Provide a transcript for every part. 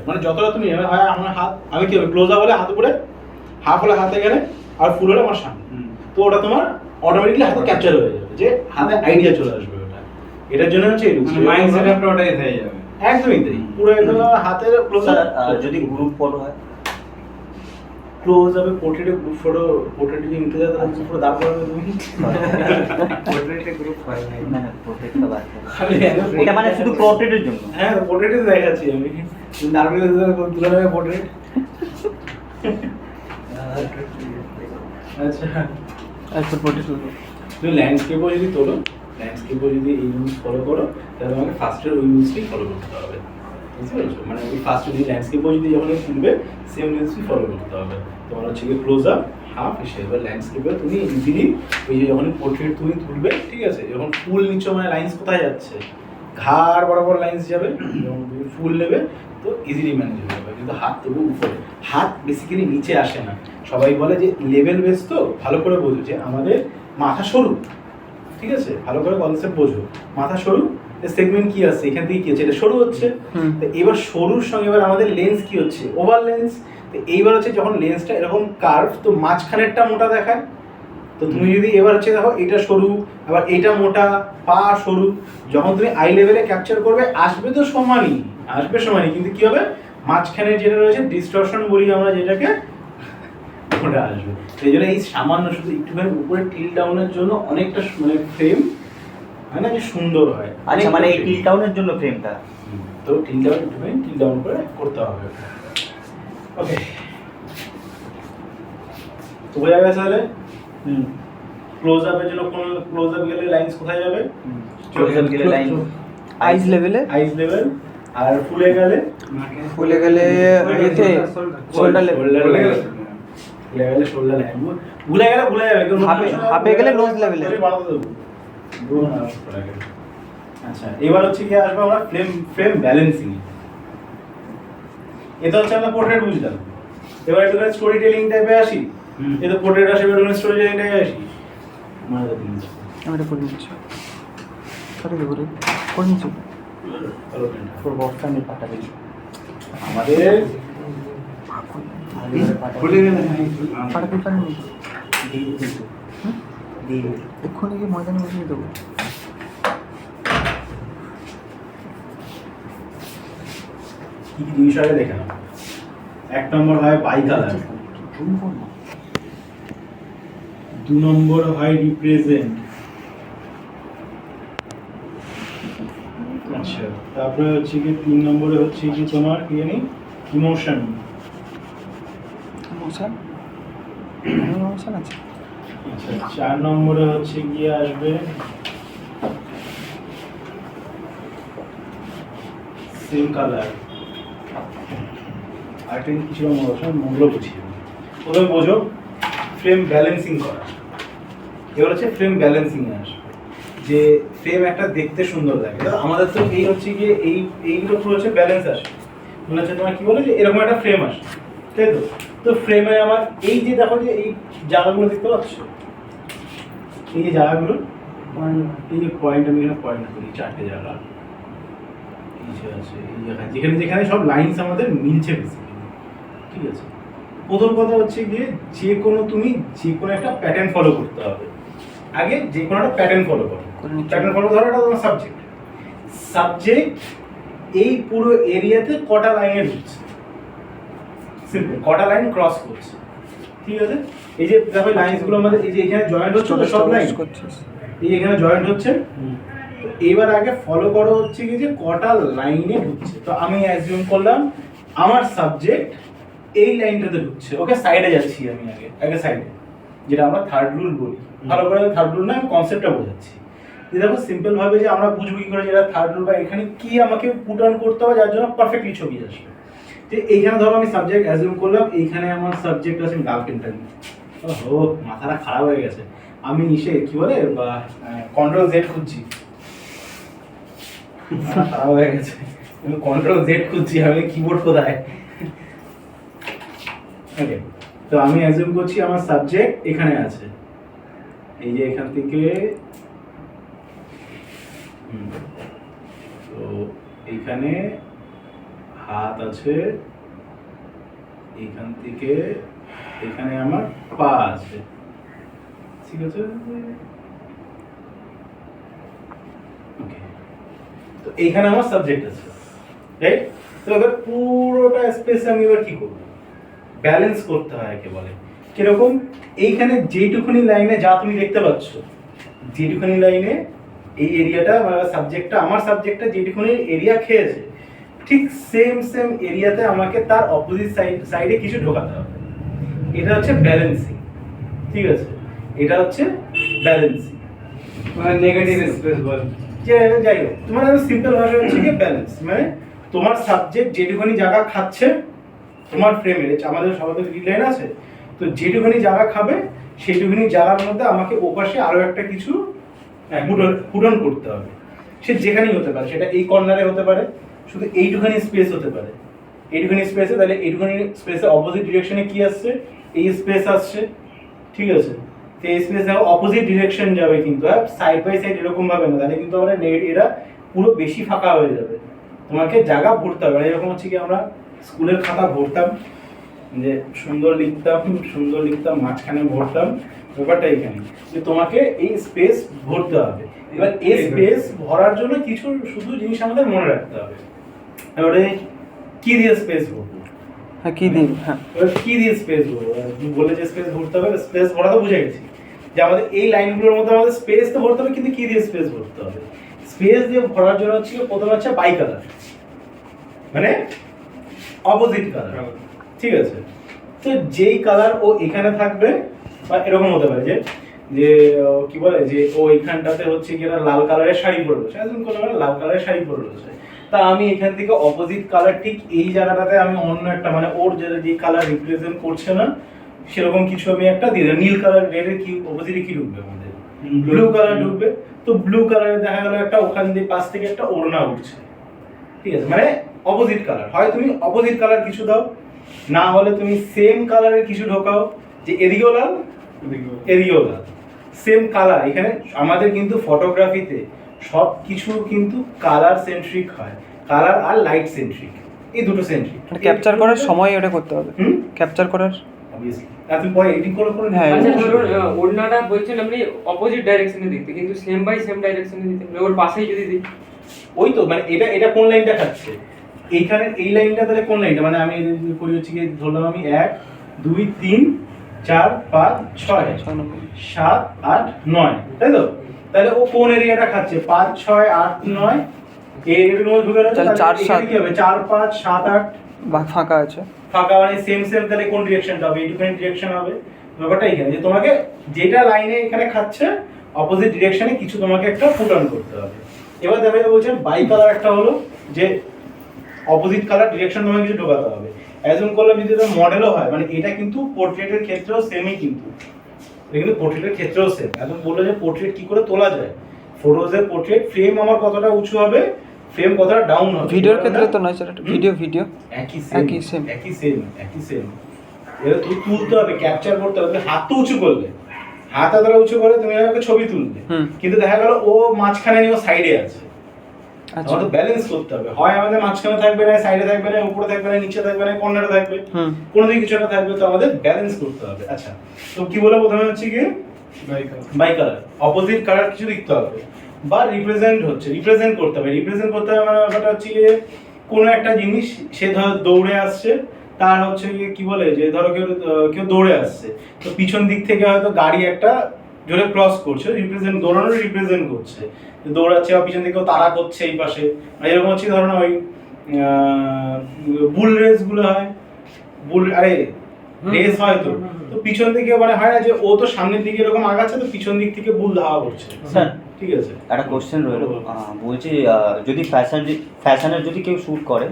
মানে যতটা তুমি নেবে, হয় আমার হাত, আমি কি হবে ক্লোজ আপ হলে হাত উপরে, হাফ হলে হাতে গেলে, আর ফুল হলে আমার সামনে, তো ওটা তোমার অটোমেটিকলি হাতে ক্যাপচার হয়ে যাবে, যে হাতে আইডিয়া চলে আসবে ওটা। এটার জন্য হচ্ছে এই মাইন্ড সেটআপটা ওটাই হয়ে যাবে। একদমই তাই, পুরো একদম হাতের ক্লোজ আপ। যদি গ্রুপ ফটো হয়, ক্লোজ আপে পোর্ট্রেটে গ্রুপ ফটো, পোর্ট্রেটে যদি নিতে যাও তাহলে পুরো দাগ করবে তুমি। পোর্ট্রেটে গ্রুপ হয় না। না পোর্ট্রেটটা বাদ এটা মানে শুধু পোর্ট্রেটের জন্য। হ্যাঁ পোর্ট্রেটে দেখাচ্ছি আমি, দাঁড়িয়ে তুলে নেবে পোর্ট্রেট। আচ্ছা আচ্ছা পোর্ট্রেট তুলবো। তুমি ল্যান্ডস্কেপও যদি তোলো, ল্যান্ডস্কেপও যদি এই রুলস ফলো করো, তাহলে তোমাকে ফার্স্টের ওই রুলসটাই ফলো করতে হবে, বুঝতে পেরেছো? মানে ওই ফার্স্ট যদি ল্যান্ডস্কেপও যদি যখন তুলবে সেম রুলসই ফলো করতে হবে। তোমার হচ্ছে কি ক্লোজ আপ, হাফ, এসে এবার ল্যান্ডস্কেপে তুমি ইজিলি ওই যে যখন পোর্ট্রেট তুমি তুলবে, ঠিক আছে, যখন ফুল নিচ্ছ মানে লাইন্স কোথায় যাচ্ছে, ঘাড় বরাবর লাইন্স যাবে, যখন তুমি ফুল নেবে তো ইজিলি ম্যানেজ হয়ে যাবে। কিন্তু হাত তবু উপরে, হাত বেসিক্যালি নিচে আসে না। সবাই বলে যে লেভেল বেস, তো ভালো করে বোঝো যে আমাদের মাথা সরু, ঠিক আছে, ভালো করে কনসেপ্ট বোঝো, মাথা সরু, সেগমেন্ট কি আছে এখান থেকে কি হচ্ছে, এটা সরু হচ্ছে। তো এবার সরুর সঙ্গে এবার আমাদের লেন্স কি হচ্ছে, ওভার লেন্স। তো এইবার হচ্ছে যখন লেন্সটা এরকম কার্ভ, তো মাঝখানেরটা মোটা দেখায়। তো তুমি যদি এবার হচ্ছে দেখো এটা সরু, আবার এটা মোটা, পা সরু, যখন তুমি আই লেভেলে ক্যাপচার করবে আসবে তো সমানই, আসবে সমানই, কিন্তু কি হবে মাঝখানে যেটা রয়েছে ডিস্টরশন বলি আমরা যেটাকে, ওটা আসবে। সেই জন্য এই সামান্য শুধু একটুখানি উপরে টিল ডাউনের জন্য অনেকটা মানে ফ্রেম হয় না যে সুন্দর হয়। আচ্ছা মানে এই টিল ডাউনের জন্য ফ্রেমটা, তো টিল ডাউন একটুখানি টিল ডাউন করে করতে হবে। ওকে, তো বোঝা গেছে তাহলে ক্লোজ আপের জন্য কোন ক্লোজ আপ গেলে লাইন্স কোথায় যাবে, ক্লোজ আপ গেলে লাইন আইস লেভেলে, আইস লেভেল, আর ফুলে গেলে ফুলে গেলে এতে শোল্ডার লেভেল, লেভেলে শোল্ডার লাইন, ভুলে গেলে ভুলে যাবে, কেউ হাফে গেলে নোজ লেভেলে। আচ্ছা এবার হচ্ছে কি আসবে আমরা ফ্রেম ব্যালেন্সিং। এটা হচ্ছে আমরা পোর্ট্রেট বুঝলাম, এবার একটু স্টোরি টেলিং টাইপে আসি। এটা পোর্ট্রেট আসে, এবার স্টোরি টেলিং টাইপে আসি। মানে আমি এটা করে নিচ্ছি, করে দেবো রে, করে নিচ্ছি তোর বস্তা নিয়ে পাঠাবে। আমাদের পাঠাতে পারেনি এক্ষুনি গিয়ে ময়দানে বসিয়ে দেবো। কি কি জিনিস আগে দেখে নাও। এক নম্বর হয় বাই কালার, 2 নম্বর হয় রিপ্রেজেন্ট, আচ্ছা তারপরে হচ্ছে কি 3 নম্বরে হচ্ছে কি তোমার কি জানি ইমোশন, ইমোশন, ইমোশন আছে। আচ্ছা 4 নম্বরে হচ্ছে গিয়ে আসবে সেম কালার। আরেকটা কিছু মঙ্গল বুঝিয়ে প্রথমে বোঝো ফ্রেম ব্যালেন্সিং করা। এবার হচ্ছে ফ্রেম ব্যালেন্সিং এ আসবে, যে ফ্রেম একটা দেখতে সুন্দর লাগে। আমাদের তো এই হচ্ছে গিয়ে এইগুলো পুরো হচ্ছে ব্যালেন্স আসে, মনে হচ্ছে তোমার কি বলে যে এরকম একটা ফ্রেম আসে, তাই তো? তো ফ্রেমে আমার এই যে দেখো যে এই জায়গাগুলো দেখতে পাচ্ছ, এই যে জায়গাগুলো, এই যে পয়েন্ট, আমি এখানে পয়েন্ট করি 4টে জায়গা আছে এই জায়গায়, যেখানে যেখানে সব লাইনস আমাদের মিলছে বেসিক্যালি, ঠিক আছে? প্রথম কথা হচ্ছে গিয়ে যে কোনো তুমি যে কোনো একটা প্যাটার্ন ফলো করতে হবে। আগে যে কোনো একটা প্যাটার্ন ফলো করো, প্যাটার্ন ফলো ধরো এটা তোমার সাবজেক্ট এই পুরো এরিয়াতে কটা লাইনে ঢুকছে, সিম্পল কটা লাইন ক্রস করছে, ঠিক আছে? এই যে দেখো লাইনসগুলো আমাদের এই যে এখানে জয়েন্ট হচ্ছে, সব লাইন এই এখানে জয়েন্ট হচ্ছে। তো এইবার আগে ফলো করো হচ্ছে কি যে কটা লাইনে ঢুকছে। তো আমি অ্যাজিউম করলাম আমার সাবজেক্ট এই লাইনটাতে ঢুকছে, ওকে সাইডে যাচ্ছি আমি আগে সাইডে, যেটা আমরা থার্ড রুল বলি। ভালো করে থার্ড রুল না, আমি কনসেপ্টটা বোঝাচ্ছি। যে দেখো সিম্পল ভাবে যে আমরা বুঝবো কি করে যেটা থার্ড রুল, বা এখানে কি আমাকে পুট অন করতে হবে যার জন্য পারফেক্টলি ছবি আসবে। যে এইখানে ধরো আমি সাবজেক্ট অ্যাজিউম করলাম, এইখানে আমার সাবজেক্ট আছে গার্লফ্রেন্ডটা নিয়ে। ও মাথাটা খারাপ হয়ে গেছে, আমি নিচে কি বলে বা কন্ট্রোল জেড খুঁজছি, খারাপ হয়ে গেছে, আমি কন্ট্রোল জেড খুঁজছি, আমি কিবোর্ড কোথায়। ওকে, তো আমি অ্যাজিউম করছি আমার সাবজেক্ট এখানে আছে, এই যে এখান থেকে তো এইখানে হাত আছে, এইখান থেকে এখানে আমার পা আছে, ঠিক আছে। ওকে, তো এইখানে আমার সাবজেক্ট আছে, রাইট? তো এবার পুরোটা স্পেস আমি এবার কি করব? ব্যালেন্স করতে হয় একে বলে। কিরকম? এইখানে যেটুকুনি লাইনে যা তুমি দেখতে পাচ্ছ, যেটুকুনি লাইনে এই এরিয়াটা সাবজেক্টটা, আমার সাবজেক্টটা যেটুকুনি এরিয়া খেয়েছে, ঠিক সেম এরিয়াতে আমাকে তার অপোজিট সাইডে কিছু ঢোকাতে হবে। এটা হচ্ছে ব্যালেন্সিং, ঠিক আছে? এটা হচ্ছে ব্যালেন্সিং, মানে নেগেটিভ স্পেস বল। যে যাই হোক, তোমার সিম্পল ভাষা হচ্ছে কি ব্যালেন্স, মানে তোমার সাবজেক্ট যেটুকুনি জায়গা খাচ্ছে তোমার ফ্রেমের, আমাদের সবাদের লাইন আছে, তো যেটুকুনি জায়গা খাবে সেইটুকুনি জায়গার মধ্যে আমাকে ওপাশে আরো একটা কিছু পূরণ করতে হবে। সে যেখানেই হতে পারে, সেটা এই কর্নারে হতে পারে, শুধু এইটুখানি স্পেস হতে পারে, এইটুখানি স্পেসে, তাহলে এইটুখানি স্পেসে অপোজিট ডিরেকশনে কি আসছে? এই স্পেস আসছে, ঠিক আছে? তো এই স্পেস দেখো অপোজিট ডিরেকশন যাবে, কিন্তু সাইড বাই সাইড এরকম ভাবে না, তাহলে কিন্তু আমরা এরা পুরো বেশি ফাঁকা হয়ে যাবে, তোমাকে জায়গা ভরতে হবে। এরকম হচ্ছে কি আমরা স্কুলের খাতা ভরতাম, যে সুন্দর লিখতাম মাঝখানে ভরতাম, ব্যাপারটা এখানে যে তোমাকে এই স্পেস ভরতে হবে। এবার এই স্পেস ভরার জন্য কিছু শুধু জিনিস আমাদের মনে রাখতে হবে। এবারে কি দিয়ে স্পেস ভরবো? হ্যাঁ কি দিন, হ্যাঁ এবার কি দিয়ে স্পেস ভরবো? তুমি বলে যে স্পেস ভরতে হবে, স্পেস ভরা তো বুঝে গেছি যে আমাদের এই লাইনগুলোর মধ্যে আমাদের স্পেস তো ভরতে হবে, কিন্তু কি দিয়ে স্পেস ভরতে হবে? স্পেস দিয়ে ভরার জন্য হচ্ছে প্রথমে হচ্ছে বাই কালার, মানে অপোজিট কালার, ঠিক আছে? তো যেই কালার ও এখানে থাকবে, বা এরকম হতে পারে যে যে কি বলে যে ও এইখানটাতে হচ্ছে কি একটা লাল কালারের শাড়ি পরে রয়েছে, একজন কোনো লাল কালারের শাড়ি পরে রয়েছে, তা আমি এখান থেকে অপোজিট কালার ঠিক এই জায়গাটাতে আমি অন্য একটা, মানে ওর যে কালার রিপ্রেজেন্ট করছে না সেরকম কিছু আমি একটা দিয়ে দিই। নীল কালার, রেডের কি অপোজিটে কি ঢুকবে আমাদের? ব্লু কালার ঢুকবে। তো ব্লু কালারে দেখা গেল একটা ওখান দিয়ে পাশ থেকে একটা ওড়না উঠছে, ঠিক আছে? মানে অপোজিট কালার, হয় তুমি অপোজিট কালার কিছু দাও, না হলে তুমি সেম কালারের কিছু ঢোকাও, যে এদিকেও লাল এদিকেও লাল, সেম কালার। এখানে আমাদের কিন্তু ফটোগ্রাফিতে সব কিছু কিন্তু কালার সেন্ট্রিক হয়, কালার আর লাইট সেন্ট্রিক, এই দুটো সেন্ট্রিক। মানে ক্যাপচার করার সময় ওটা করতে হবে, ক্যাপচার করার অবভিয়াসলি তুমি পরে এডিট করে হ্যাঁ, আচ্ছা ধরুন ওড়নাটা বলছেন আপনি অপোজিট ডাইরেকশনে দিতে, কিন্তু সেম বাই সেম ডাইরেকশনে দিতে হবে, ওর পাশেই যদি দিই। ওই তো, মানে এটা কোন লাইনটা খাচ্ছে? এইখানে এই লাইনটা তাহলে কোন লাইনটা? মানে আমি করি হচ্ছে কি, ধরলাম আমি 1 2 3 4 5 6 7 8 9, তাই তো? তাহলে ও কোন এরিয়াটা খাচ্ছে? 5 6 8 9 এই এরিয়ার মধ্যে ঢুকে রয়েছে, তাহলে 4 7 কি হবে? 4 5 7 8 ফাঁকা আছে, ফাঁকা, মানে সেম তাহলে কোন ডিরেকশনটা হবে? এইটুখানি ডিরেকশন হবে। ব্যাপারটা এখানে যে তোমাকে যেটা লাইনে এখানে খাচ্ছে অপোজিট ডিরেকশনে কিছু তোমাকে একটা পুট অন করতে হবে। এবার দেখা যায় বলছেন বাই কালার একটা হলো যে অপোজিট কালার ডিরেকশন তোমাকে কিছু ঢোকাতে হবে। অ্যাজুম করলাম যদি এটা মডেলও হয়, মানে এটা কিন্তু পোর্ট্রেটের ক্ষেত্রেও সেমই, কিন্তু এটা কিন্তু পোর্ট্রেটের ক্ষেত্রেও সেম। এখন বললো যে পোর্ট্রেট কি করে তোলা যায়, ফটোজের পোর্ট্রেট ফ্রেম আমার কতটা উঁচু হবে, ফ্রেম কতটা ডাউন হবে। ভিডিওর ক্ষেত্রে তো নয় স্যার, ভিডিও একই সেম। এটা তুই তুলতে হবে, ক্যাপচার করতে হবে। তুমি হাত তো উঁচু করলে, হাত এতটা উঁচু করে তুমি একটা ছবি তুললে, কিন্তু দেখা গেল ও মাঝখানে নিয়ে সাইডে আছে। আচ্ছা আমাদের ব্যালেন্স করতে হবে, হয় আমাদের মাঝখানে থাকবে না, সাইডে থাকবে না, উপরে থাকবে না, নিচে থাকবে না, কর্নারে থাকবে, কোনো দিকে কিছু একটা থাকবে, তো আমাদের ব্যালেন্স করতে হবে। আচ্ছা, তো কি বলে প্রথমে হচ্ছে কি বাই কালার, অপোজিট কালার কিছু লিখতে হবে, বা রিপ্রেজেন্ট করতে হবে। রিপ্রেজেন্ট করতে হবে মানে ব্যাপারটা হচ্ছে গিয়ে কোনো একটা জিনিস, সে ধর দৌড়ে আসছে, তার হচ্ছে গিয়ে কি বলে যে ধরো কেউ দৌড়ে আসছে, তো পিছন দিক থেকে হয়তো গাড়ি একটা জোরে ক্রস করছে, দৌড়ানো রিপ্রেজেন্ট করছে, দৌড়াচ্ছে, বা পিছন থেকে কেউ তাড়া করছে এই পাশে, এরকম হচ্ছে ধরো ওই বুল রেস গুলো হয়, রেস হয়, তো পিছন থেকে মানে হয় না যে ও তো সামনের দিকে এরকম আগাচ্ছে, তো পিছন দিক থেকে বুল ধাওয়া করছে, স্যার ঠিক আছে? একটা কোশ্চেন রইল, বলছি যদি ফ্যাশনের যদি কেউ শ্যুট করে,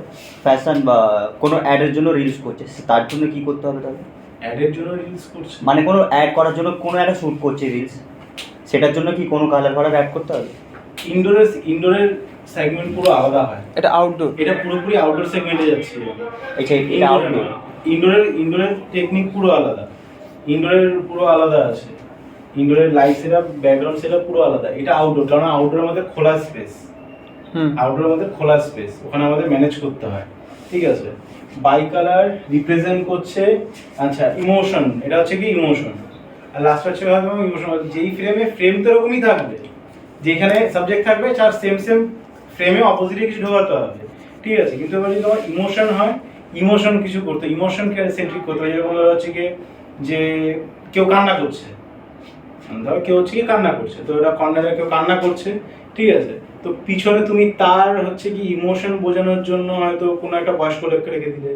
ফ্যাশন বা কোনো অ্যাডের জন্য রিলস করছে, তার জন্য কি করতে হবে তাহলে? অ্যাডের জন্য রিলস করছে মানে কোনো অ্যাড করার জন্য কোনো একটা শ্যুট করছে রিলস, সেটার জন্য কি কোনো কালার অ্যাড করতে হবে? ইনডোরের সেগমেন্ট পুরো আলাদা হয়, এটা আউটডোর, এটা পুরোপুরি আউটডোর সেগমেন্টে যাচ্ছে। এটা আউটডোর, ইনডোরের টেকনিক পুরো আলাদা, ইনডোরের পুরো আলাদা আছে, ইনডোরের লাইট সেটআপ, ব্যাকগ্রাউন্ড সেটআপ পুরো আলাদা। এটা আউটডোর, কারণ আউটডোরের মধ্যে খোলা স্পেস, ওখানে আমাদের ম্যানেজ করতে হয়। ঠিক আছে, বাই কালার রিপ্রেজেন্ট করছে আচ্ছা ইমোশন, এটা হচ্ছে কি ইমোশন, আর লাস্ট হচ্ছে ইমোশন। যেই ফ্রেম তো এরকমই থাকবে, যেখানে সাবজেক্ট থাকবে চার সেম ফ্রেমে অপোজিটে কিছু ঢোকাতে হবে, ঠিক আছে। কিন্তু এবার যদি তোমার ইমোশন হয়, ইমোশন কিছু করতে, ইমোশনকে সেন্ট্রিক করতে হয়, যেরকম ধরো হচ্ছে কি যে কেউ কান্না করছে, ধরো কেউ হচ্ছে কি কান্না করছে, তো ওটা কর্নারে কেউ কান্না করছে, ঠিক আছে। তো পিছনে তুমি তার হচ্ছে কি ইমোশন বোঝানোর জন্য হয়তো কোনো একটা বয়স্ক লোককে রেখে দিলে,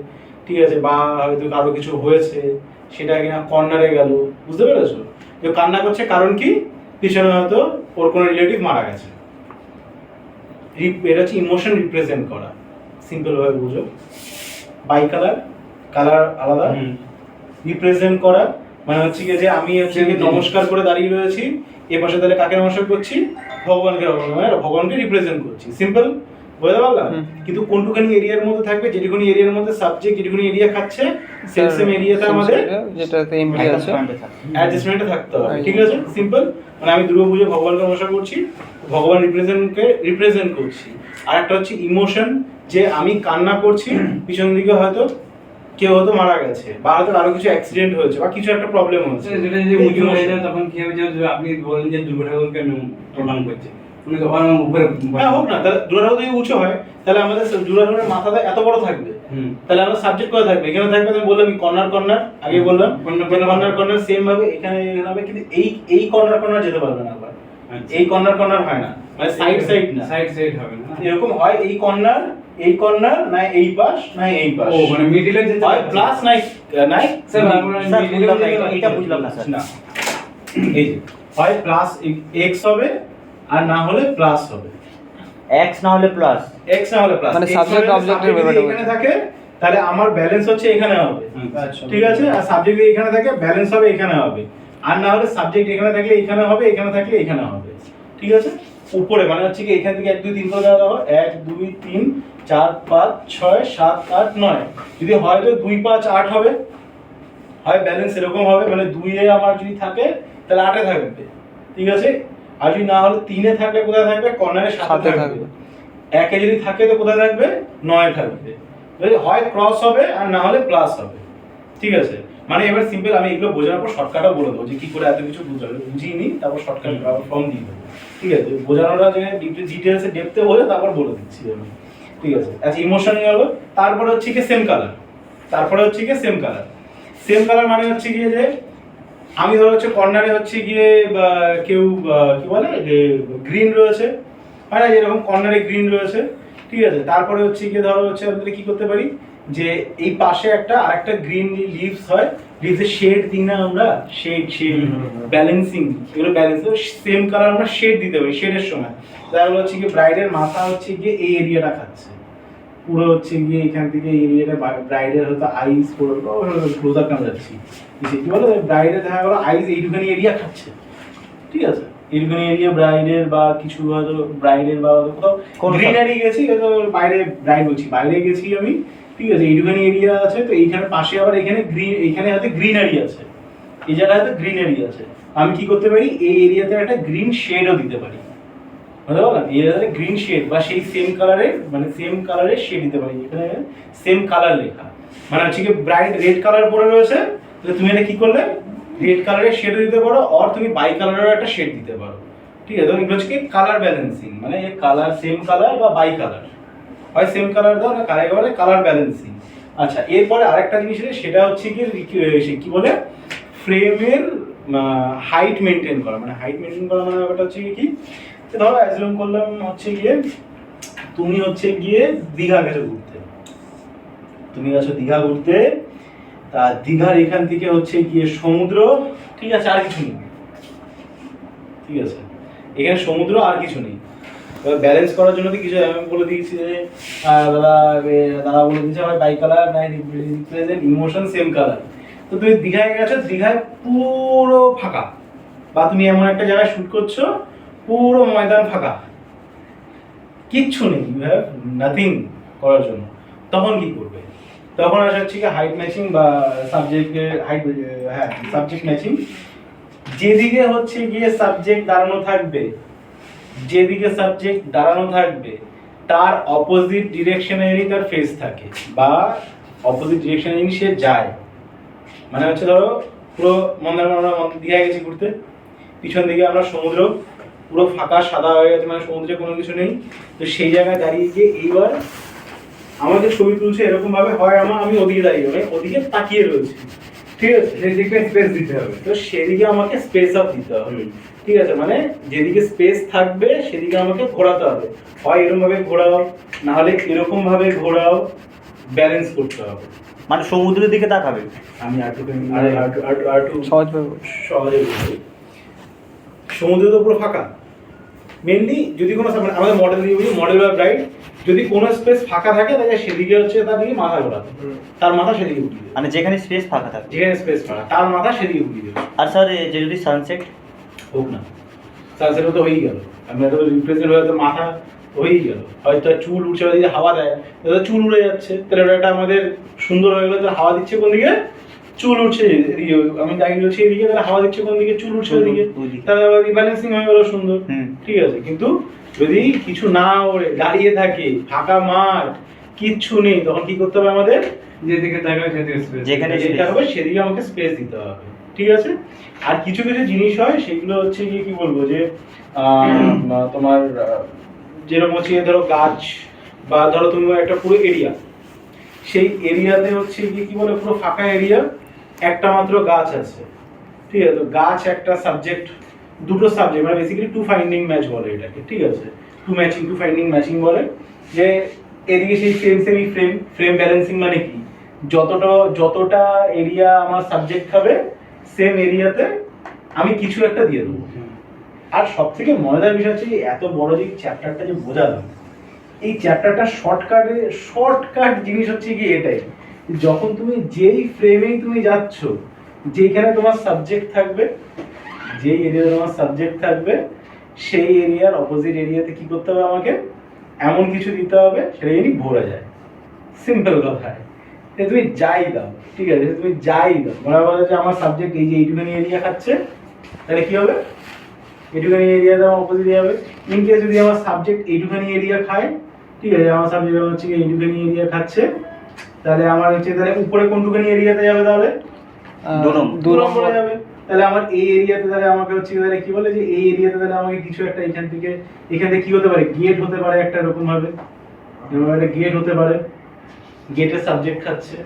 ঠিক আছে, বা হয়তো কারো কিছু হয়েছে সেটা কিনা কর্নারে গেল, বুঝতে পেরেছো? যে কান্না করছে কারণ কি, পিছনে হয়তো ওর কোনো রিলেটিভ মারা গেছে। এটা হচ্ছে ইমোশন রিপ্রেজেন্ট করা, সিম্পল ভাবে বুঝো। বাই কালার, কালার আলাদা, রিপ্রেজেন্ট করা মানে হচ্ছে কি যে আমি হচ্ছে কি নমস্কার করে দাঁড়িয়ে রয়েছি, এ পাশে তাহলে কাকে নমস্কার করছি, ভগবানকে ভগবানকে রিপ্রেজেন্ট করছি, সিম্পল, বুঝতে পারলাম। কিন্তু কোনটুখানি এরিয়ার মধ্যে থাকবে, যেটুকুনি এরিয়ার মধ্যে সাবজেক্ট যেটুকুনি এরিয়া খাচ্ছে সেম এরিয়াতে আমাদের যেটাতে এমডি আছে অ্যাডজাস্টমেন্টে থাকতে হবে, ঠিক আছে, সিম্পল। মানে আমি দুর্গা পুজো ভগবানকে নমস্কার করছি, ভগবান রিপ্রেজেন্ট করছি। আর একটা হচ্ছে ইমোশন, যে আমি কান্না করছি, পিছন দিকে হয়তো কেউ হয়তো মারা গেছে, বা হয়তো আরো কিছু অ্যাক্সিডেন্ট হয়েছে, বা কিছু একটা প্রবলেম হয়েছে, যেটা যে মুজি হয়ে যায় তখন কি হবে, যে আপনি বলেন যে দুর্গা ঠাকুরকে প্রণাম করছে, উনি তো উপরে হ্যাঁ হোক না, তাহলে দুর্গা ঠাকুর যদি উঁচু হয় তাহলে আমাদের দুর্গা ঠাকুরের মাথাটা এত বড় থাকবে, তাহলে আমাদের সাবজেক্ট কোথায় থাকবে, এখানে থাকবে। আমি বললাম কর্নার আগে বললাম কর্নার সেম ভাবে এখানে হবে, কিন্তু এই কর্নার যেতে পারবে না আবার, এই কর্নার হয় না, মানে সাইড না, সাইড হবে না, এরকম হয় এই কর্নার না এই পাশ না এই পাশ, ও মানে মিডলে যেতে হয় প্লাস নাই স্যার আমরা বুঝলাম না, এটা বুঝলাম না স্যার। না, এই যে হয় প্লাস x হবে আর না হলে প্লাস হবে, x না হলে প্লাস, x না হলে প্লাস, মানে সাবজেক্ট অবজেক্টের ব্যাপারটা এখানে থাকে তাহলে আমার ব্যালেন্স হচ্ছে এখানে হবে, আচ্ছা। ঠিক আছে। আর সাবজেক্ট এখানে থাকে ব্যালেন্স হবে এখানে হবে, আর না হলে সাবজেক্ট এখানে থাকলে এখানে হবে, এখানে থাকলে এখানে হবে, ঠিক আছে। উপরে মানে হচ্ছে কি এখান থেকে 1 2 3 করে দেওয়া হবে, 1 2 3 4 5 6 7 8 9, যদি হয় তো 2 5 8 হবে, হয় ব্যালেন্স এরকম হবে, মানে 2 এ আমার যদি থাকে তাহলে 8 এ থাকবে, ঠিক আছে। আর যদি না হলে 3 এ থাকলে কোথায় থাকবে, কর্নারে 7 এ থাকবে, 1 এ যদি থাকে তো কোথায় থাকবে, 9 এ থাকবে, হয় ক্রস হবে আর না হলে প্লাস হবে, ঠিক আছে। মানে এবার সিম্পল আমি এগুলো বোঝানোর পর শর্টকাটও বলে দেবো যে কি করে এত কিছু বুঝাবে, বুঝিয়ে নিই তারপর শর্টকাট ফর্ম দিয়ে দেবো, ঠিক আছে। বোঝানোটা যেখানে ডিটেলসে ডেপথে বলে তারপর বলে দিচ্ছি আমি, ঠিক আছে। আচ্ছা ইমোশন গেল, তারপরে হচ্ছে কি সেম কালার, সেম কালার মানে হচ্ছে গিয়ে যে আমি ধরো হচ্ছে কর্নারে হচ্ছে গিয়ে কেউ কি বলে যে গ্রিন রয়েছে, হয় না, যেরকম কর্নারে গ্রিন রয়েছে, ঠিক আছে। তারপরে হচ্ছে গিয়ে ধরো হচ্ছে আমরা কি করতে পারি, যে এই পাশে আরেকটা গ্রিন লিভস হয়, লিভসের শেড দিই না আমরা, শেড ব্যালেন্সিং, এগুলো ব্যালেন্স, সেম কালার আমরা শেড দিতে পারি শেডের সময়। তাহলে হচ্ছে গিয়ে ব্রাইডের মাথা হচ্ছে গিয়ে এই এরিয়াটা খাচ্ছে, পুরো হচ্ছে গিয়ে এখান থেকে এই এরিয়াটা, ব্রাইডের হয়তো আইস পুরো ক্লোজার কাম যাচ্ছি, কি বলে ব্রাইডের দেখা গেলো আইস এইটুখানি এরিয়া খাচ্ছে, ঠিক আছে। এইটুখানি এরিয়া ব্রাইডের বা কিছু হয়তো ব্রাইডের বা কোথাও গ্রিনারি গেছি, হয়তো বাইরে ব্রাইড বলছি, বাইরে গেছি আমি, ঠিক আছে। এইটুখানি এরিয়া আছে, তো এইখানে পাশে আবার এখানে এইখানে হয়তো গ্রিনারি আছে, এই জায়গায় হয়তো গ্রিনারি আছে, আমি কি করতে পারি, এই এরিয়াতে একটা গ্রিন শেডও দিতে পারি, বুঝতে পারলাম। এই এরিয়াতে গ্রিন শেড বা সেই সেম কালারের শেড দিতে পারি, এখানে সেম কালার লেখা, মানে হচ্ছে কি ব্রাইট রেড কালার পরে রয়েছে, তাহলে তুমি এটা কি করলে রেড কালারের শেড দিতে পারো, আর তুমি বাই কালারেরও একটা শেড দিতে পারো, ঠিক আছে। এগুলো হচ্ছে কি কালার ব্যালেন্সিং, মানে কালার সেম কালার বা বাই কালার, হয় সেম কালার দাও না কালার বলে কালার ব্যালেন্সিং। আচ্ছা এরপরে আরেকটা জিনিস সেটা হচ্ছে কি বলে ফ্রেমের হাইট মেনটেন করা, মানে ব্যাপারটা হচ্ছে কি, ধরো অ্যাজিউম করলাম হচ্ছে গিয়ে তুমি হচ্ছে গিয়ে দীঘা গেছো ঘুরতে, তা দীঘার এখান থেকে হচ্ছে গিয়ে সমুদ্র, ঠিক আছে, আর কিছু নেই, ঠিক আছে, এখানে সমুদ্র আর কিছু নেই। ব্যালেন্স করার জন্য কিছু আমি বলে দিয়েছি যে দাদা বলে দিয়েছে হয় বাই কালার নাই রিপ্রেজেন্ট ইমোশন সেম কালার। তো তুমি দীঘায় গেছো, দীঘায় পুরো ফাঁকা, বা তুমি এমন একটা জায়গায় শুট করছো পুরো ময়দান ফাঁকা, কিচ্ছু নেই, ইউ হ্যাভ নাথিং করার জন্য, তখন কি করবে? তখন আসা হচ্ছে কি হাইট ম্যাচিং বা সাবজেক্টের হাইট, হ্যাঁ সাবজেক্ট ম্যাচিং। যেদিকে হচ্ছে গিয়ে সাবজেক্ট দাঁড়ানো থাকবে তার অপোজিট ডিরেকশনেরই তার ফেস থাকে বা অপোজিট ডিরেকশনে সে যায়। মানে হচ্ছে ধরো পুরো মন্দারমণি আমরা দীঘায় গেছি ঘুরতে, পিছন দিকে আমরা সমুদ্র পুরো ফাঁকা সাদা হয়ে গেছে, মানে সমুদ্রে কোনো কিছু নেই। তো সেই জায়গায় দাঁড়িয়ে গিয়ে এইবার আমাদের ছবি তুলছে এরকম ভাবে হয় আমি ওদিকে দাঁড়িয়ে মানে ওদিকে তাকিয়ে রয়েছি, ঠিক আছে, সেদিকে স্পেস দিতে হবে। তো সেদিকে আমাকে স্পেস আপ দিতে হবে, ঠিক আছে, মানে যেদিকে স্পেস থাকবে সেদিকে আমাকে ঘোরাতে হবে, হয় এরকম ভাবে ঘোরাও, না হলে এরকম ভাবে ঘোরাও, ব্যালেন্স করতে হবে। মানে সমুদ্রের দিকে তাকাবে। আমি আরেকটু সহজভাবে সহজে বলবো, সমুদ্র তো পুরো ফাঁকা, মেনলি যদি কোনো মানে আমাদের মডেল দিয়ে বলি, মডেল বা ব্রাইড যদি কোনো স্পেস ফাঁকা থাকে তাহলে সেদিকে হচ্ছে তার দিকে মাথা ঘোরাতে, তার মাথা সেদিকে উঠিয়ে দেবে, মানে যেখানে স্পেস ফাঁকা থাকে, যেখানে স্পেস ফাঁকা তার মাথা সেদিকে উঠিয়ে দেবে। আর স্যার যে যদি সানসেট হোক না, সানসেটও তো হয়েই গেল, আমি এত রিপ্রেজেন্ট হয়ে তো মাথা হয়েই গেল, হয়তো চুল উঠছে যদি হাওয়া দেয় তাহলে চুল উড়ে যাচ্ছে, তাহলে ওটা একটা আমাদের সুন্দর হয়ে গেলো। তাহলে হাওয়া দিচ্ছে কোন দিকে, চুল উঠছে এদিকে, আমি দাঁড়িয়ে রয়েছি এদিকে, তাহলে হাওয়া দিচ্ছে কোন দিকে, চুল উঠছে ওদিকে, তাহলে আবার ব্যালেন্সিং হয়ে গেল সুন্দর, ঠিক আছে। কিন্তু যদি কিছু না ওড়ে দাঁড়িয়ে থাকে, ফাঁকা মাঠ, কিচ্ছু নেই, তখন কি করতে হবে আমাদের, যেদিকে তাকাবে সেদিকে স্পেস, যেখানে যেটা হবে সেদিকে আমাকে স্পেস দিতে হবে, ঠিক আছে। আর কিছু কিছু জিনিস হয় সেগুলো হচ্ছে গিয়ে কি বলবো যে তোমার যেরকম হচ্ছে ধরো গাছ বা ধরো তুমি একটা পুরো এরিয়া, সেই এরিয়াতে হচ্ছে গিয়ে কি বলে পুরো ফাঁকা এরিয়া, একটা মাত্র গাছ আছে, ঠিক আছে। তো গাছ একটা সাবজেক্ট, দুটো সাবজেক্ট, মানে বেসিক্যালি টু ফাইন্ডিং ম্যাচ বলে এটাকে, ঠিক আছে, টু ফাইন্ডিং ম্যাচিং বলে। যে এদিকে সেই ফ্রেম ব্যালেন্সিং মানে কি, যতটা এরিয়া আমার সাবজেক্ট হবে সেম এরিয়াতে আমি কিছু একটা দিয়ে দেবো। আর সব থেকে মজাদার বিষয় হচ্ছে এত বড় যে চ্যাপ্টারটা যে বোঝালাম, এই চ্যাপ্টারটা শর্টকাট জিনিস হচ্ছে কি এটাই, যখন তুমি যেই ফ্রেমেই তুমি যাচ্ছ, যেখানে তোমার সাবজেক্ট থাকবে, যেই এরিয়াতে তোমার সাবজেক্ট থাকবে, সেই এরিয়ার অপোজিট এরিয়াতে কি করতে হবে আমাকে, এমন কিছু দিতে হবে সেটা জানি ভরে যায়। সিম্পল কথায় তুমি যাই দাও, ঠিক আছে, তুমি যাই দাও, মনে বলে যে আমার সাবজেক্ট এই যে এইটুখানি এরিয়া খাচ্ছে, তাহলে কি হবে, এইটুখানি এরিয়া দেওয়া অপোজিট হবে। ইন কেস যদি আমার সাবজেক্ট এইটুখানি এরিয়া খায়, ঠিক আছে, আমার সাবজেক্ট হচ্ছে এইটুখানি এরিয়া খাচ্ছে, তাহলে আমার হচ্ছে তাহলে উপরে কোনটুখানি এরিয়াতে যাবে, তাহলে 2 নম্বরে যাবে। তাহলে আমার এই এরিয়াতে তাহলে আমাকে হচ্ছে তাহলে কি বলে যে এই এরিয়াতে তাহলে আমাকে কিছু একটা এখান থেকে কি হতে পারে, গেট হতে পারে একটা এরকম ভাবে, একটা গেট হতে পারে, গেটের সাবজেক্ট খাচ্ছে,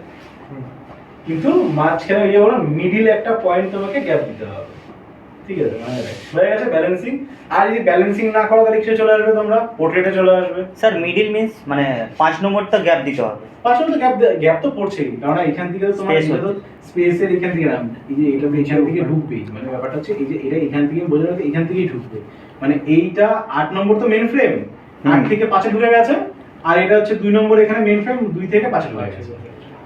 কিন্তু মাঝখানে ইয়ে বলো মিডিলে একটা পয়েন্ট তোমাকে গ্যাপ দিতে হবে, ঠিক আছে, মানে হয়ে গেছে ব্যালেন্সিং। আর যদি ব্যালেন্সিং না করো তাহলে কিসে চলে আসবে, তোমরা পোর্ট্রেটে চলে আসবে। স্যার মিডিল মিন্স মানে 5 নম্বরটা গ্যাপ দিতে হবে, পাঁচটা তো গ্যাপ তো পড়ছেই, কারণ এখান থেকে তো তোমার স্পেসের এখান থেকে নাম, এই যে এটা তো এখান থেকে ঢুকবেই, মানে ব্যাপারটা হচ্ছে এই যে এটা এখান থেকে বোঝা যাচ্ছে এখান থেকেই ঢুকবে, মানে এইটা 8 নম্বর তো মেন ফ্রেম, 8 থেকে 5 ঢুকে গেছে, আর এটা হচ্ছে 2 নম্বর এখানে মেন ফ্রেম, 2 থেকে 5 ঢুকে গেছে,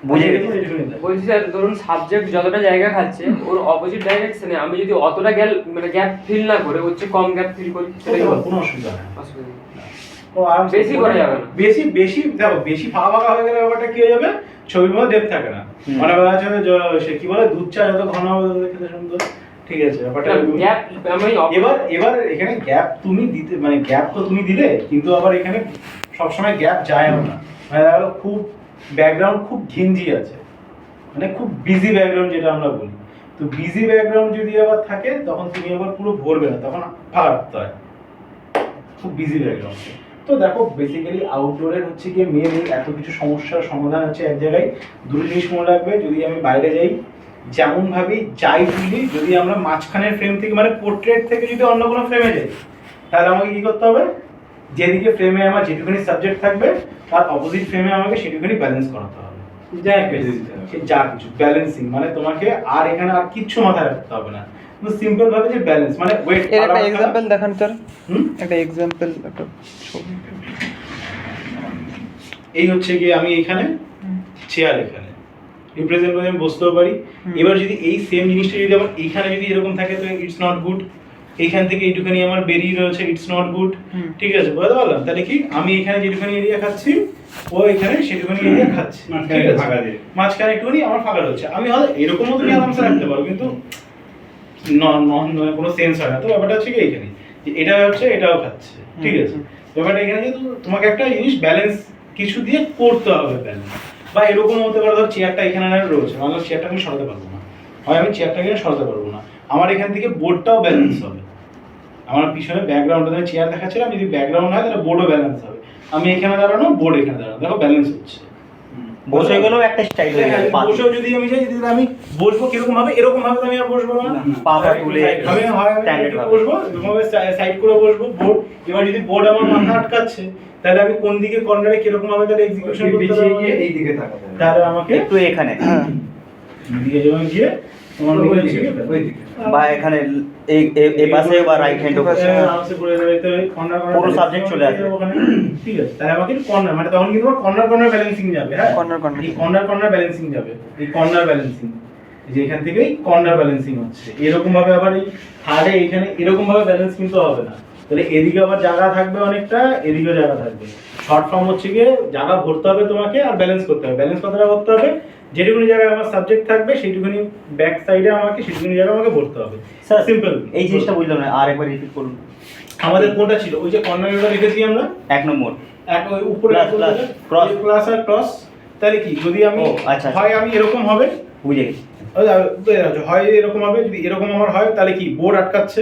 বুঝে গেছি। বলছি স্যার, ধরুন সাবজেক্ট যতটা জায়গা খাচ্ছে ওর অপোজিট ডাইরেকশনে আমি যদি অতটা গ্যাপ ফিল না করে হচ্ছে কম গ্যাপ ফিল করি, সেটাই কোনো অসুবিধা নেই। অসুবিধা নেই। ও আর বেশি করা যাবে না। বেশি দেখো, বেশি ফাঁকা হয়ে গেলে ব্যাপারটা কি হয়ে যাবে, ছবির মধ্যে ডেপথ থাকে না, মানে বলা আছে সে কি বলে দুধ চা যত ঘন হবে তত খেতে সুন্দর, ঠিক আছে, ব্যাপারটা গ্যাপ আমি এবার এখানে গ্যাপ তুমি দিতে, মানে গ্যাপ তো তুমি দিলে, কিন্তু আবার এখানে সবসময় গ্যাপ যায়ও না, মানে দেখা গেলো খুব ব্যাকগ্রাউন্ড খুব ঘিঞ্জি আছে, মানে খুব বিজি ব্যাকগ্রাউন্ড যেটা আমরা বলি, তো বিজি ব্যাকগ্রাউন্ড যদি আবার থাকে তখন তুমি আবার পুরো ভরবে না, তখন ফাঁকা রাখতে হয় খুব বিজি ব্যাকগ্রাউন্ড। তো দেখো বেসিক্যালি আউটডোরের হচ্ছে গিয়ে মেন এত কিছু সমস্যার সমাধান হচ্ছে এক জায়গায়। দুটো জিনিস মনে রাখবে, যদি আমি বাইরে যাই যেমন ভাবে যাই তুলি, যদি আমরা মাঝখানের ফ্রেম থেকে মানে পোর্ট্রেট থেকে যদি অন্য কোনো ফ্রেমে যাই, তাহলে আমাকে কি করতে হবে, যেদিকে ফ্রেমে আমার যেটুখানি সাবজেক্ট থাকবে তার অপোজিট ফ্রেমে আমাকে সেটুখানি ব্যালেন্স করাতে হবে, যা কিছু ব্যালেন্সিং, মানে তোমাকে আর এখানে আর কিচ্ছু মাথায় রাখতে হবে না, কিন্তু সিম্পল ভাবে যে ব্যালেন্স, মানে ওয়েট। এর একটা এক্সাম্পল দেখান স্যার, একটা এক্সাম্পল, একটা ছবি। এই হচ্ছে গিয়ে আমি এখানে চেয়ার এখানে রিপ্রেজেন্ট করে আমি বসতেও পারি। এবার যদি এই সেম জিনিসটা যদি আমার এইখানে যদি এরকম থাকে তো ইটস নট গুড, এইখান থেকে এইটুখানি আমার বেরিয়ে রয়েছে, ইটস নট গুড, ঠিক আছে, বুঝতে পারলাম। তাহলে কি আমি এখানে যেটুখানি এরিয়া খাচ্ছি ও এখানে সেটুখানি এরিয়া খাচ্ছি, ঠিক আছে, মাঝখানে একটুখানি আমার ফাঁকা রয়েছে, আমি হয়তো এরকমও তুমি আরামসে রাখতে পারো, কিন্তু কোনো সেন্স হয় না। তো ব্যাপারটা হচ্ছে কি এইখানে যে এটা হচ্ছে এটাও খাচ্ছে, ঠিক আছে, ব্যাপারটা এখানে যে তোমাকে একটা জিনিস ব্যালেন্স কিছু দিয়ে করতে হবে ব্যালেন্স। বা এরকম হতে পারে, ধর চেয়ারটা এখানে রয়েছে, মানে চেয়ারটা আমি সরাতে পারবো না, হয় আমি চেয়ারটাকে সরাতে পারবো না, আমার এখান থেকে বোর্ডটাও ব্যালেন্স হবে। আমার পিছনে ব্যাকগ্রাউন্ডে চেয়ার দেখাচ্ছিলাম, যদি ব্যাকগ্রাউন্ড হয় তাহলে বোর্ডও ব্যালেন্স হবে। আমি এখানে দাঁড়ানো, বোর্ড এখানে দাঁড়ানো, দেখো ব্যালেন্স হচ্ছে। বসে গেলেও একটা স্টাইল হয়ে যাবে। বসেও যদি আমি চাই, যদি আমি বসবো কিরকম ভাবে, এরকম ভাবে তো আমি আর বসবো না, পা তুলে আমি হয় স্ট্যান্ডার্ড ভাবে বসবো, এরকম ভাবে সাইড করে বসবো বোর্ড। এবার যদি বোর্ড আমার মাথা আটকাচ্ছে, তাহলে আমি কোন দিকে কর্নারে কিরকম ভাবে তাহলে এক্সিকিউশন করতে পিছিয়ে গিয়ে পারবো, এই দিকে তাকাতে হবে। তাহলে আমাকে একটু এখানে দিয়ে যেমন গিয়ে তোমার ওই দিকে দিকে, ছিঁড়ে ওই দিকে। বা এখানে এই পাশে বা রাইট হ্যান্ড আরামসে করে দেবে, তো কর্নার পুরো subject চলে আসবে। ওখানে, ঠিক আছে। তাহলে আমাকে কর্নার, মানে তখন কিন্তু কর্নার ব্যালেন্সিং যাবে। হ্যাঁ, Corner. এই কর্নার ব্যালেন্সিং যাবে, এই কর্নার ব্যালেন্সিং, যে এখান থেকেই কর্নার ব্যালেন্সিং হচ্ছে। এরকম ভাবে আবার এই থার্ডে এখানে এরকম ভাবে ব্যালেন্স কিন্তু হবে না, তাহলে এদিকে আবার জায়গা থাকবে অনেকটা, এদিকেও জায়গা থাকবে। শর্ট ফর্ম হচ্ছে গিয়ে জায়গা ভরতে হবে তোমাকে আর ব্যালেন্স করতে হবে। ব্যালেন্স কতটা করতে হবে, যেটুকুনি জায়গায় আমার সাবজেক্ট থাকবে সেইটুকুনি ব্যাক সাইডে আমাকে সেটুকুনি জায়গা আমাকে ভরতে হবে। Sir simple. এই জিনিসটা বুঝলাম না, আর একবার রিপিট করুন। আমাদের কোনটা ছিল, ওই যে কর্নারটা লিখেছি আমরা 1 নম্বর এক ওই উপরে Plus, cross. প্লাস আর ক্রস। তাহলে কি, যদি আমি ও, আচ্ছা। হয় আমি এরকম হবে, বুঝে গেছি। হয় এরকম হবে, যদি এরকম আমার হয় তাহলে কি বোর্ড আটকাচ্ছে,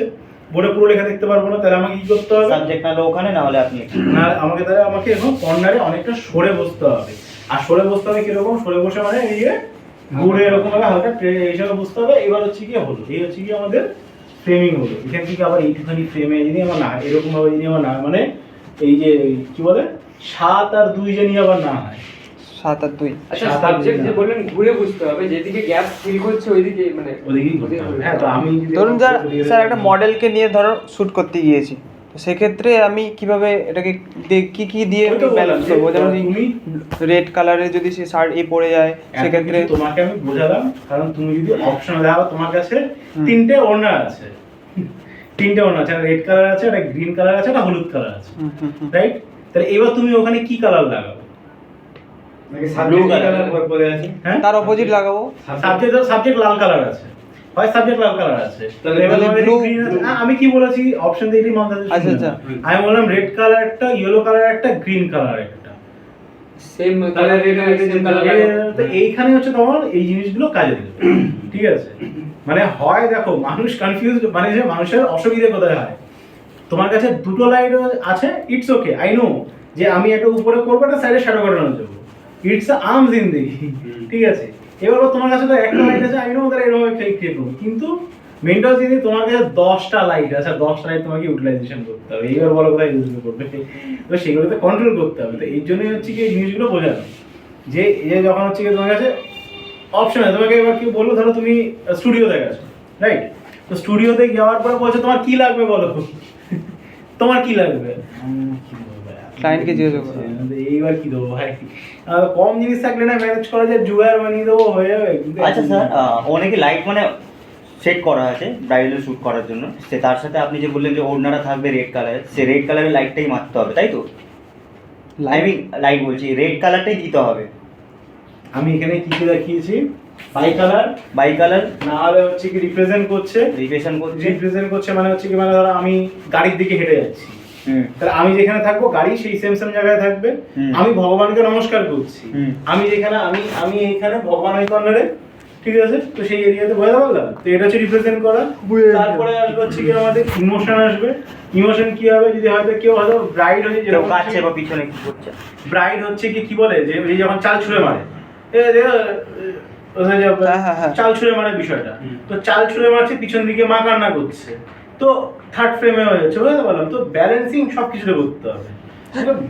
বোর্ডে পুরো লেখা দেখতে পারবো না, তাহলে আমাকে কি করতে হবে, সাবজেক্ট নাহলে ওখানে, না হলে আপনি না আমাকে এখন কর্নারে অনেকটা সরে বসতে হবে। আর সরে বসতে হবে কিরকম, সরে বসে মানে এই যে বোর্ডে এরকম ভাবে হালকা এই হিসাবে বসতে হবে। এবার হচ্ছে কি হলো, এই হচ্ছে কি আমাদের ফ্রেমিং হলো। এখান থেকে আবার এইটুখানি ফ্রেমে যদি আমার না এরকম ভাবে যদি আমার না, মানে এই যে কি বলে 7 আর 2 জানি আবার না হয়। 7 আর 2 আচ্ছা, সাবজেক্ট যে বললেন ঘুরে বুঝতে হবে, যেদিকে গ্যাপ ফিল করছে ওইদিকে মানে ওদিকেই করতে হবে। হ্যাঁ, তো আমি যদি ধরুন স্যার একটা মডেলকে নিয়ে ধরো শুট করতে গিয়েছি, তো সেক্ষেত্রে আমি কিভাবে এটাকে কি দিয়ে ওই তো ব্যালেন্স বললাম করবো? যে যেমন তুমি রেড কালারের যদি সে শার্ট পরে যায় সেক্ষেত্রে তোমাকে আমি বোঝালাম, কারণ তুমি যদি অপশন দাও, তোমার কাছে তিনটে ওড়না আছে, তিনটে ওড়না আছে, রেড কালার আছে, একটা গ্রিন কালার আছে, একটা হলুদ কালার আছে, রাইট? তাহলে এবার তুমি ওখানে কি কালার লাগাবে? নাকি সাবজেক্ট কালার পরে আছে? হ্যাঁ, তার অপোজিট লাগাবো। সাবজেক্ট লাল কালার আছে, হয় সাবজেক্ট লাল কালার আছে, তাহলে এবার মানে তোমার blue- green আছে। আমি কি বলেছি অপশন দিয়ে দিই মাথাতে। আচ্ছা, আচ্ছা। আমি বললাম রেড কালার একটা, ইয়েলো কালার একটা, গ্রিন কালার একটা। সেম তাহলে red আর green কালার তো এইখানে হচ্ছে তোমার এই জিনিসগুলো কাজে দেবে, ঠিক আছে? মানে হয় দেখো মানুষ কনফিউজ, মানে যে মানুষের অসুবিধা কোথায় হয়, তোমার কাছে দুটো লাইট আছে, ইটস ওকে, আই নো যে আমি একটা উপরে করবো, একটা সাইডে শ্যাডো করানো যাবো, ইটস আর্ম জিন্দেগি, ঠিক আছে? এবার তোমার কাছে তো একটা লাইট আছে, আই নো তাহলে এরকম ক্রিয়েট করবো, কিন্তু মেনটা হচ্ছে যে তোমার কাছে 10টা লাইট আছে, 10টা লাইট তোমাকে ইউটিলাইজেশন করতে হবে। এইবার বলো কোথায় ইউজ করবে, তো সেগুলোতে কন্ট্রোল করতে হবে। তো এই জন্যই হচ্ছে কি এই জিনিসগুলো বোঝানো, যে এই যখন হচ্ছে কি তোমার কাছে অপশন আছে, তোমাকে এবার কি বলবো, ধরো তুমি স্টুডিওতে গেছো, রাইট? তো স্টুডিওতে যাওয়ার পরে বলছে তোমার কি লাগবে বলো, তোমার কি লাগবে, ক্লায়েন্টকে জিজ্ঞাসা করো। এইবার কি দেবো ভাই, কম জিনিস থাকলে না ম্যানেজ করা যায়, জুগার বানিয়ে দেবো, হয়ে যাবে। কিন্তু আচ্ছা স্যার, অনেকে লাইট মানে সেট করা আছে ব্রাইডাল শ্যুট করার জন্য, সে তার সাথে আপনি যে বললেন যে ওড়নাটা থাকবে রেড কালারের, সে রেড কালারের লাইটটাই মারতে হবে, তাই তো? আই মিন লাইট বলছি, রেড কালারটাই দিতে হবে। আমি এখানে কি কি দেখিয়েছি, বাই কালার, বাই কালার না হলে হচ্ছে কি রিপ্রেজেন্ট করছে, রিপ্রেজেন্ট করছে মানে হচ্ছে কি, মানে ধরো আমি গাড়ির দিকে হেঁটে যাচ্ছি, তাহলে আমি যেখানে থাকবো গাড়ি সেই সেম জায়গায় থাকবে। আমি ভগবানকে নমস্কার করছি, আমি যেখানে আমি এইখানে ভগবান ওই কর্নারে, ঠিক আছে? তো সেই এরিয়াতে বোঝাতে পারলাম, তো এটা হচ্ছে রিপ্রেজেন্ট করা। তারপরে আসবে হচ্ছে কি আমাদের ইমোশন আসবে। ইমোশন কি হবে, যদি হয়তো কেউ হয়তো ব্রাইড হচ্ছে, কেউ কাছে বা পিছনে কি করছে, ব্রাইড হচ্ছে কি বলে যে এই যখন চাল ছুঁড়ে মারে, চাল ছুঁড়ে মারে বিষয়টা, তো চাল ছুঁড়ে মারছে, পিছন দিকে মা কান্না করছে, তো থার্ড ফ্রেমে হয়ে যাচ্ছে, বুঝতে পারলাম? তো ব্যালেন্সিং সবকিছুতে করতে হবে,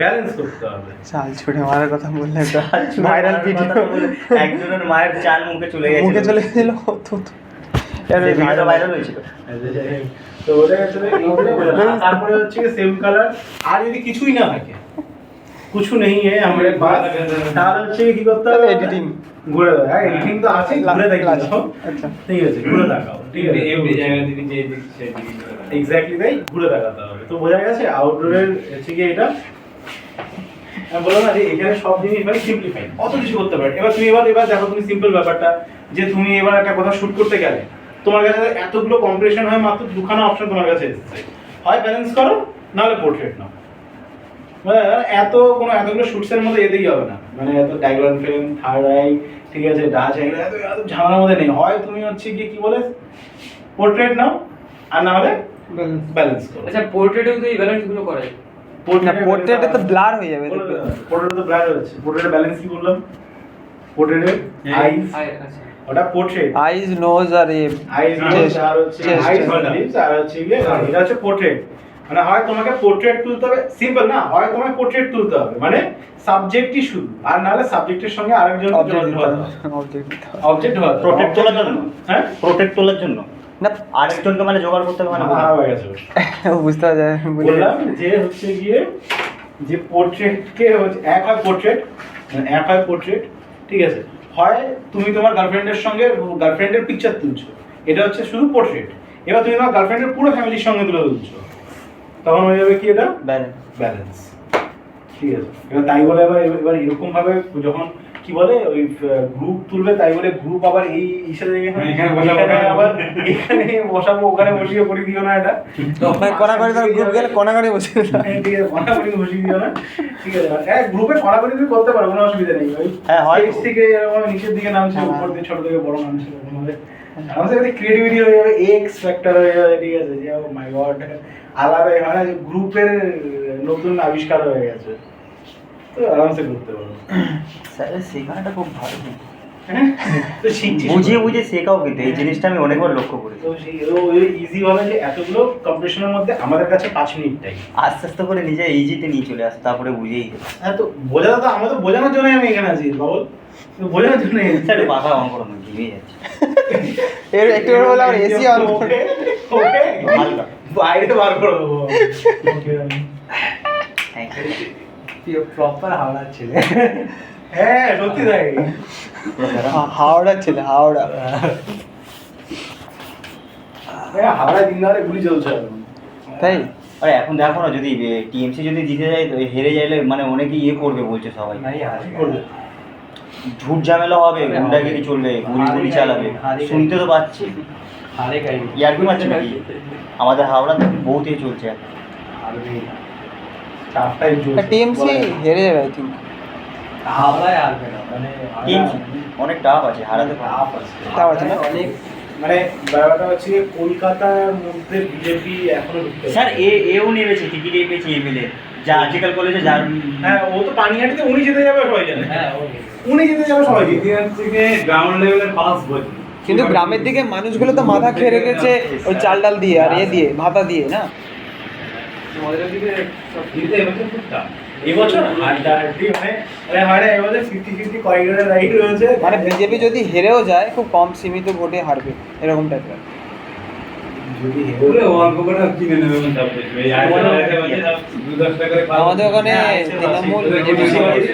ব্যালেন্স করতে হবে। চাল ছুটে মারার কথা বললে ভাইরাল ভিডিও, একজনের মায়ের চাল মুখে চলে গেছে, মুখে চলে গেল, ভাইরাল হয়েছিল। তো ওটা হচ্ছে তারপরে হচ্ছে সেম কালার, আর যদি কিছুই না থাকে, কিছু নেই আমরা তাহলে হচ্ছে কি করতে হবে, এডিটিং ঘুরে দাও। হ্যাঁ, এডিটিং তো আছে, ঘুরে দেখো। আচ্ছা, ঠিক আছে, ঘুরে দেখাও, ঠিক আছে? এমনি জায়গা থেকে যে দিক সেই দিকে এক্স্যাক্টলি তাই, ঘুরে দেখাতে হবে। তো বোঝা গেছে আউটডোরের হচ্ছে কি এটা, আমি বললাম না যে এখানে সব জিনিস মানে সিম্পলিফাই, অত কিছু করতে পারে। এবার তুমি এবার দেখো, তুমি সিম্পল ব্যাপারটা যে তুমি এবার একটা কথা শুট করতে গেলে, তোমার কাছে এতগুলো কম্পিটিশন হয়, মাত্র দুখানা অপশন তোমার কাছে এসেছে, হয় ব্যালেন্স করো, নাহলে পোর্ট্রেট নাও, মানে এতগুলো শুটসের মধ্যে যেতেই হবে না, মানে এত ডায়াগোনাল ফ্রেম, থার্ড আই, ঠিক আছে, ডাচ অ্যাঙ্গেল, এত ঝামেলার মধ্যে নেই। হয় তুমি হচ্ছে কি বলে পোর্ট্রেট নাও, আর না হলে ব্যালেন্স করো। আচ্ছা পোর্ট্রেটেও তো এই ব্যালেন্স গুলো করা যায়। না পোর্ট্রেটে তো ব্লার হয়ে যাবে। পোর্ট্রেটে তো ব্লার হচ্ছে। পোর্ট্রেটে ব্যালেন্স কি বললাম? পোর্ট্রেটে আইস, আচ্ছা ওটা পোর্ট্রেট। আইজ নোজ আর আইস Chest, আর হচ্ছে chest, আইস chest. লিপস আর হচ্ছে গিয়ে এটা হচ্ছে পোর্ট্রেট। মানে হয় তোমাকে পোর্ট্রেট তুলতে হবে, সিম্পল না, হয় তোমাকে পোর্ট্রেট তুলতে হবে মানে সাবজেক্টই শুধু, আর নাহলে সাবজেক্টের সঙ্গে আরেকজন অবজেক্ট হওয়া প্রোটেক্ট তোলার জন্য, হ্যাঁ প্রোটেক্ট তোলার জন্য না আরেকজনকে মানে জোগাড় করতে হবে, মানে মাথা হয়ে গেছে ওর। বুঝতে যায় বললাম যে হচ্ছে গিয়ে যে পোর্ট্রেটকে হচ্ছে এক হয় পোর্ট্রেট, ঠিক আছে, হয় তুমি তোমার গার্লফ্রেন্ডের সঙ্গে গার্লফ্রেন্ডের পিকচার তুলছো, এটা হচ্ছে শুধু পোর্ট্রেট। এবার তুমি তোমার গার্লফ্রেন্ডের পুরো ফ্যামিলির সঙ্গে তুলে তুলছো, তখন হয়ে যাবে কি এটা ব্যালেন্স, ঠিক আছে। এবার তাই বলে এবার এরকম ভাবে যখন কি বলে ওই গ্রুপ তুলবে, তাই বলে গ্রুপ আবার এই হিসেবে এখানে বসাবো, আবার এখানে বসাবো, ওখানে বসিয়ে করে দিও না, এটা কোনাকারি তার গ্রুপ গেলে কোনাকারি বসে ঠিক আছে, কোনাকারি বসিয়ে দিও না, ঠিক আছে। হ্যাঁ গ্রুপে কোনাকারি তুমি করতে পারো, কোনো অসুবিধা নেই। ওই হ্যাঁ, হয় তো। নিচ থেকে এরকম নিচের দিকে নামছে, উপর দিকে ছোট থেকে বড় নামছে, এরকম হবে। আমাদের কাছে ক্রিয়েটিভিটি হয়ে যাবে, এক্স ফ্যাক্টর হয়ে যাবে, ঠিক আছে, যে ও মাই গড আলাদা মানে গ্রুপের নতুন আবিষ্কার হয়ে গেছে, তো আরামসে করতে পারো। স্যার শেখানোটা খুব ভালো, তো শিখছিস বুঝিয়ে শেখাও, কিন্তু এই জিনিসটা আমি অনেকবার লক্ষ্য করেছি। তো সেই ইজি হবে যে এতগুলো কম্পিটিশনের মধ্যে আমাদের কাছে 5 মিনিট টাইম। আস্তে আস্তে করে নিজে ইজিতে নিয়ে চলে আসে, তারপরে বুঝেই দেবে। হ্যাঁ তো বোঝানো তো আমরা তো বোঝানোর জন্যই আমি এখানে আছি বাবুল, তো বোঝানোর জন্য স্যার পাখা অন করো না, ঘিমিয়ে যাচ্ছে। এর একটু বলে আর এসি অন করে ওকে হালকা। বাইরে বার করে দেবো। Okay thank you. Proper Howrah ছেলে। হ্যাঁ সত্যি তাই। হাওড়া ছেলে, হাওড়া। হ্যাঁ হাওড়া দিন ধরে গুলি চলছে এখন। তাই আরে এখন দেখো না, যদি টিএমসি যদি জিতে যায়, হেরে যাইলে মানে অনেকে ইয়ে করবে বলছে সবাই, কি করবে? ঝুট ঝামেলা হবে, গুন্ডাগিরি চলবে, গুলি চালাবে, শুনতে তো পাচ্ছি। ইয়ার্কি মারছে নাকি? আমাদের হাওড়াতে বহুতই চলছে এখন। চাপটাই চলছে। টিএমসি হেরে যাবে আই থিঙ্ক। হাওড়ায় আসবে না, মানে টিএমসি অনেক টাফ আছে, হারাতে পারে। চাপ আছে। তাও আছে না? অনেক মানে ব্যাপারটা হচ্ছে যে কলকাতার মধ্যে বিজেপি এখনো ঢুকতে পারেনি। স্যার এও নেমেছে, টিকিট পেয়েছে এমএলএ, যা আর্টিকেল কলেজে যার হ্যাঁ ও তো পানিহাটিতে উনি যেতে যাবে সবাই জানে। হ্যাঁ উনি যেতে যাবে সবাই জানে। ইতিহাস থেকে গ্রাউন্ড লেভেলের পাস বলছি। কিন্তু গ্রামের দিকে মানুষগুলো তো মাথা খেয়ে রেখেছে ওই চাল ডাল দিয়ে আর দিয়ে ভাতা দিয়ে না। আমাদের দিকে সব দিতে এবছর খুব টাফ। এবছর হাড্ডাহাড্ডি মানে হয় না, এবছর 50-50 করিডোরের রাইট রয়েছে। মানে বিজেপি যদি হেরেও যায় খুব কম সীমিত ভোটে হারবে এরকম টাইপের। যদি ওরে অল্প করে কিনে নেবে মনে চাপ দেখবে। এই আইডিয়া আছে মানে 2-10 টাকা করে আমাদের ওখানে হ্যাঁ, তৃণমূল হ্যাঁ, বিজেপি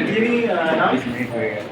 যিনি নাম মিনিট হয়ে গেছে।